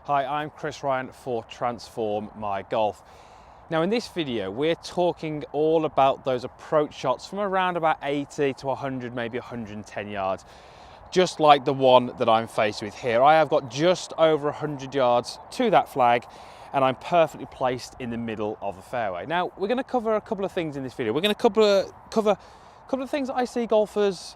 Hi, I'm Chris Ryan for Transform My Golf. Now in this video, we're talking all about those approach shots from around about 80 to 100, maybe 110 yards, just like the one that I'm faced with here. I have got just over 100 yards to that flag, and I'm perfectly placed in the middle of the fairway. Now, we're gonna cover a couple of things in this video. We're gonna cover a couple of things that I see golfers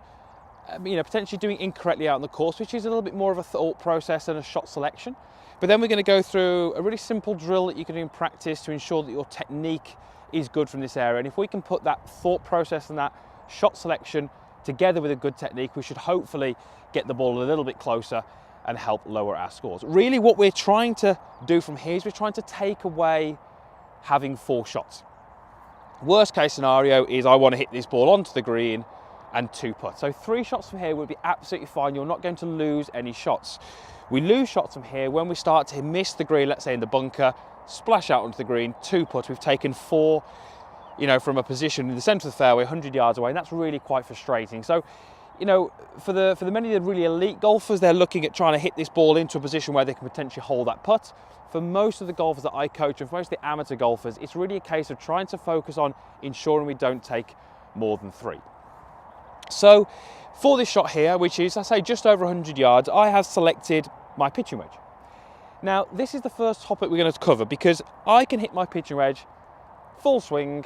potentially doing incorrectly out on the course, which is a little bit more of a thought process and a shot selection. But then we're going to go through a really simple drill that you can do in practice to ensure that your technique is good from this area. And if we can put that thought process and that shot selection together with a good technique, we should hopefully get the ball a little bit closer and help lower our scores. Really what we're trying to do from here is we're trying to take away having 4 shots. Worst case scenario is I want to hit this ball onto the green and 2 putts. So 3 shots from here would be absolutely fine. You're not going to lose any shots. We lose shots from here when we start to miss the green, let's say in the bunker, splash out onto the green, 2 putts. We've taken 4, from a position in the centre of the fairway, 100 yards away, and that's really quite frustrating. So, for the many of the really elite golfers, they're looking at trying to hit this ball into a position where they can potentially hold that putt. For most of the golfers that I coach, and for most of the amateur golfers, it's really a case of trying to focus on ensuring we don't take more than 3. So for this shot here, which is, I say, just over 100 yards, I have selected my pitching wedge. Now, this is the first topic we're going to cover because I can hit my pitching wedge full swing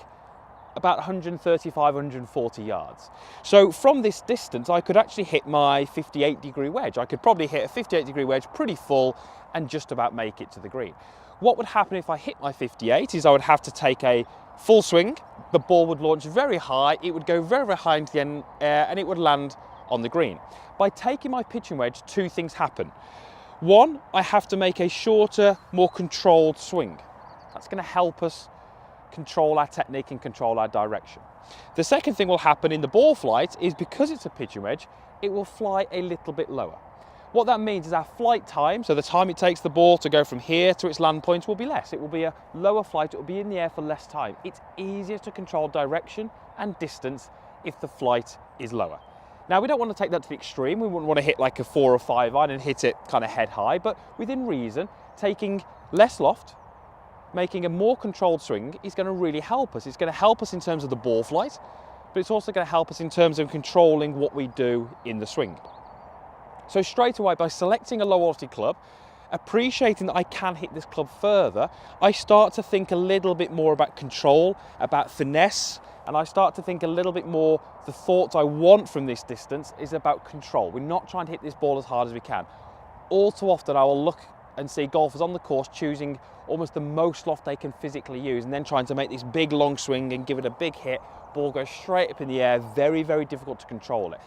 about 135, 140 yards. So from this distance, I could actually hit my 58-degree wedge. I could probably hit a 58-degree wedge pretty full and just about make it to the green. What would happen if I hit my 58 is I would have to take a full swing, the ball would launch very high, it would go very, very high into the air, and it would land on the green. By taking my pitching wedge, 2 things happen. One, I have to make a shorter, more controlled swing. That's going to help us control our technique and control our direction. The second thing will happen in the ball flight is because it's a pitching wedge, it will fly a little bit lower. What that means is our flight time, so the time it takes the ball to go from here to its land point, will be less. It will be a lower flight, it will be in the air for less time. It's easier to control direction and distance if the flight is lower. Now, we don't want to take that to the extreme. We wouldn't want to hit like a 4 or 5 iron and hit it kind of head high, but within reason, taking less loft, making a more controlled swing is going to really help us. It's going to help us in terms of the ball flight, but it's also going to help us in terms of controlling what we do in the swing. So straight away, by selecting a low velocity club, appreciating that I can hit this club further, I start to think a little bit more about control, about finesse, and I start to think a little bit more, the thoughts I want from this distance is about control. We're not trying to hit this ball as hard as we can. All too often I will look and see golfers on the course choosing almost the most loft they can physically use and then trying to make this big long swing and give it a big hit, ball goes straight up in the air, very, very difficult to control it.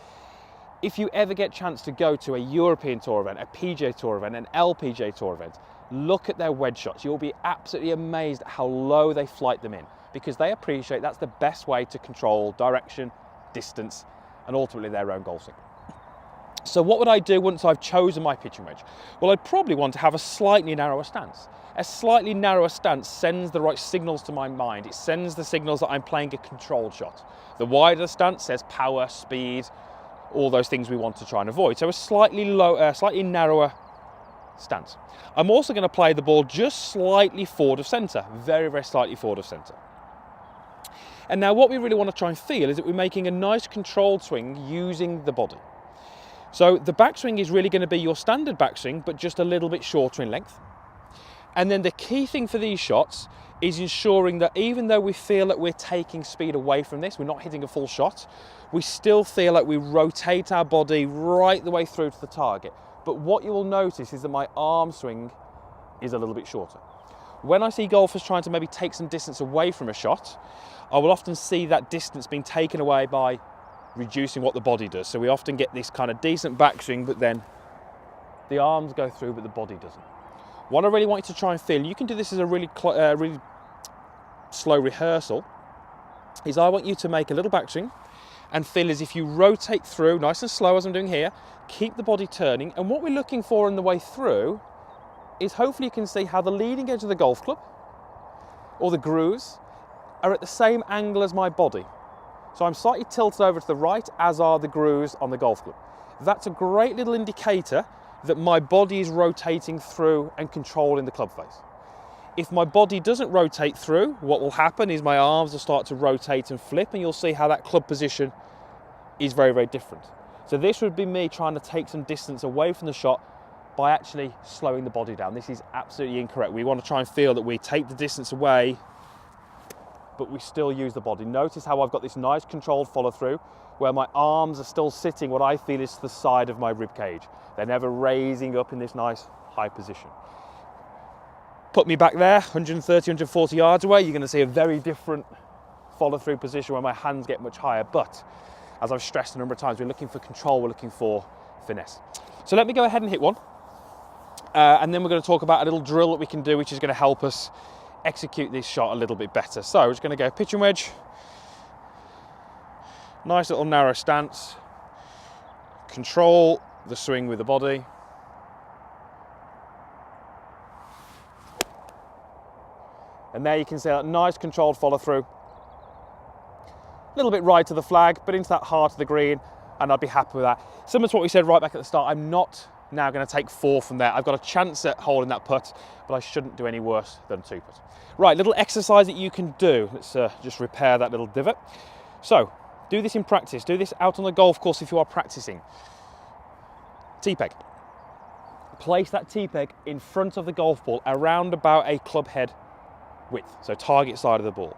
If you ever get a chance to go to a European Tour event, a PGA Tour event, an LPGA Tour event, look at their wedge shots. You'll be absolutely amazed at how low they flight them in because they appreciate that's the best way to control direction, distance, and ultimately their own golf swing. So what would I do once I've chosen my pitching wedge? Well, I'd probably want to have a slightly narrower stance. A slightly narrower stance sends the right signals to my mind. It sends the signals that I'm playing a controlled shot. The wider the stance says power, speed, all those things we want to try and avoid. So a slightly narrower stance. I'm also going to play the ball just slightly forward of centre, very, very slightly forward of centre. And now what we really want to try and feel is that we're making a nice controlled swing using the body. So the backswing is really going to be your standard backswing, but just a little bit shorter in length. And then the key thing for these shots is ensuring that even though we feel that we're taking speed away from this, we're not hitting a full shot, we still feel like we rotate our body right the way through to the target. But what you will notice is that my arm swing is a little bit shorter. When I see golfers trying to maybe take some distance away from a shot, I will often see that distance being taken away by reducing what the body does. So we often get this kind of decent backswing, but then the arms go through, but the body doesn't. What I really want you to try and feel, you can do this as a really slow rehearsal, is I want you to make a little backswing and feel as if you rotate through, nice and slow as I'm doing here, keep the body turning, and what we're looking for on the way through is hopefully you can see how the leading edge of the golf club, or the grooves, are at the same angle as my body. So I'm slightly tilted over to the right, as are the grooves on the golf club. That's a great little indicator that my body is rotating through and controlling the club face. If my body doesn't rotate through, what will happen is my arms will start to rotate and flip, and you'll see how that club position is very, very different. So this would be me trying to take some distance away from the shot by actually slowing the body down. This is absolutely incorrect. We want to try and feel that we take the distance away, but we still use the body. Notice how I've got this nice controlled follow through where my arms are still sitting what I feel is the side of my rib cage. They're never raising up in this nice high position. Put me back there, 130, 140 yards away, you're going to see a very different follow through position where my hands get much higher. But as I've stressed a number of times, we're looking for control, we're looking for finesse. So let me go ahead and hit one. And then we're going to talk about a little drill that we can do, which is going to help us execute this shot a little bit better. So we're just going to go pitch and wedge. Nice little narrow stance. Control the swing with the body. And there you can see that nice controlled follow through. A little bit right to the flag, but into that heart of the green, and I'd be happy with that. Similar to what we said right back at the start, I'm not now going to take 4 from there. I've got a chance at holding that putt, but I shouldn't do any worse than 2 putt. Right, little exercise that you can do. Let's just repair that little divot. So, do this in practice. Do this out on the golf course if you are practicing. T-peg. Place that T-peg in front of the golf ball around about a club head width, so target side of the ball.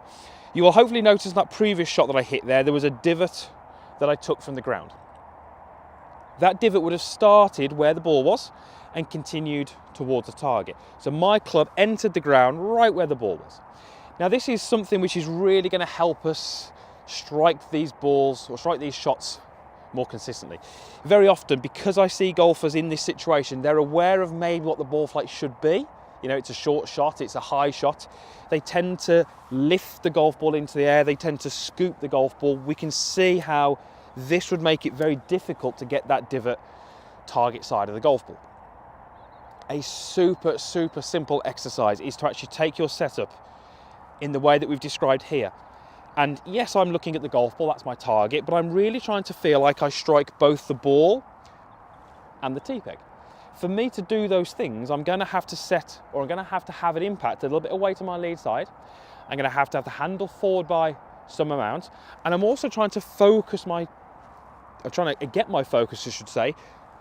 You will hopefully notice that previous shot that I hit there was a divot that I took from the ground. That divot would have started where the ball was and continued towards the target. So my club entered the ground right where the ball was. Now this is something which is really going to help us strike these balls or strike these shots more consistently. Very often, because I see golfers in this situation, they're aware of maybe what the ball flight should be. You know, it's a short shot, it's a high shot. They tend to lift the golf ball into the air, they tend to scoop the golf ball. We can see how this would make it very difficult to get that divot target side of the golf ball. A super simple exercise is to actually take your setup in the way that we've described here. And yes, I'm looking at the golf ball, that's my target, but I'm really trying to feel like I strike both the ball and the T-peg. For me to do those things, I'm going to have to set, or I'm going to have an impact a little bit away to my lead side. I'm going to have the handle forward by some amount. And I'm also trying to focus get my focus, I should say,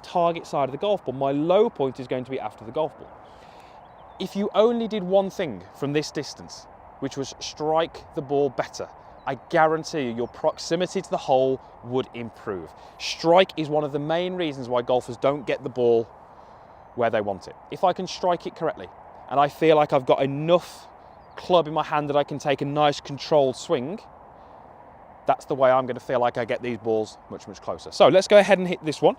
target side of the golf ball. My low point is going to be after the golf ball. If you only did one thing from this distance, which was strike the ball better, I guarantee you your proximity to the hole would improve. Strike is one of the main reasons why golfers don't get the ball where they want it. If I can strike it correctly, and I feel like I've got enough club in my hand that I can take a nice controlled swing, that's the way I'm going to feel like I get these balls much closer. So let's go ahead and hit this one.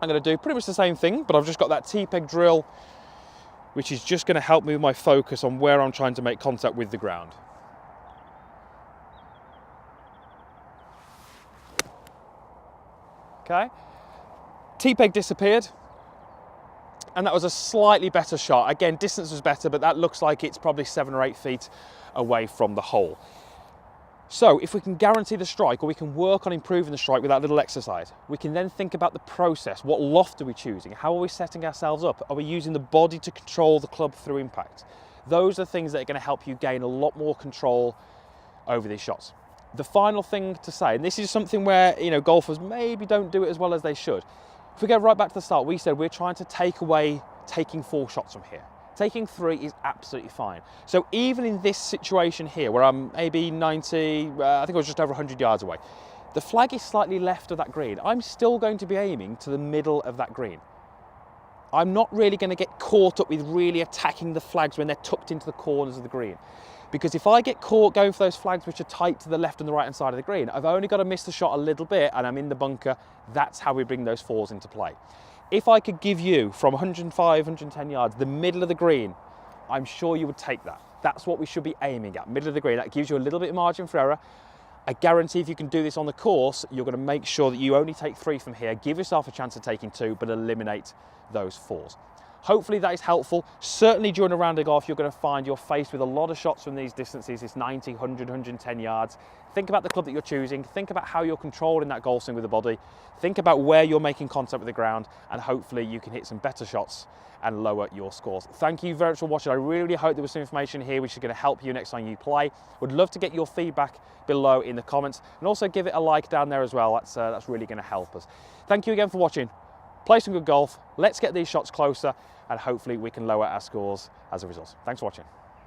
I'm going to do pretty much the same thing, but I've just got that T-peg drill, which is just going to help me with my focus on where I'm trying to make contact with the ground. Okay, T-peg disappeared, and that was a slightly better shot. Again, distance was better, but that looks like it's probably 7 or 8 feet away from the hole. So if we can guarantee the strike, or we can work on improving the strike with that little exercise, we can then think about the process. What loft are we choosing? How are we setting ourselves up? Are we using the body to control the club through impact? Those are things that are going to help you gain a lot more control over these shots. The final thing to say, and this is something where, you know, golfers maybe don't do it as well as they should. If we go right back to the start, we said we're trying to take away taking 4 shots from here. Taking 3 is absolutely fine. So even in this situation here, where I'm maybe 90, I think I was just over 100 yards away, the flag is slightly left of that green. I'm still going to be aiming to the middle of that green. I'm not really going to get caught up with really attacking the flags when they're tucked into the corners of the green. Because if I get caught going for those flags which are tight to the left and the right hand side of the green, I've only got to miss the shot a little bit and I'm in the bunker. That's how we bring those 4s into play. If I could give you from 105, 110 yards, the middle of the green, I'm sure you would take that. That's what we should be aiming at, middle of the green. That gives you a little bit of margin for error. I guarantee if you can do this on the course, you're going to make sure that you only take 3 from here. Give yourself a chance of taking 2, but eliminate those 4s. Hopefully that is helpful. Certainly during a round of golf, you're going to find you're faced with a lot of shots from these distances. It's 90, 100, 110 yards. Think about the club that you're choosing. Think about how you're controlling that golf swing with the body. Think about where you're making contact with the ground, and hopefully you can hit some better shots and lower your scores. Thank you very much for watching. I really hope there was some information here which is going to help you next time you play. Would love to get your feedback below in the comments, and also give it a like down there as well. That's really going to help us. Thank you again for watching. Play some good golf. Let's get these shots closer, and hopefully we can lower our scores as a result. Thanks for watching.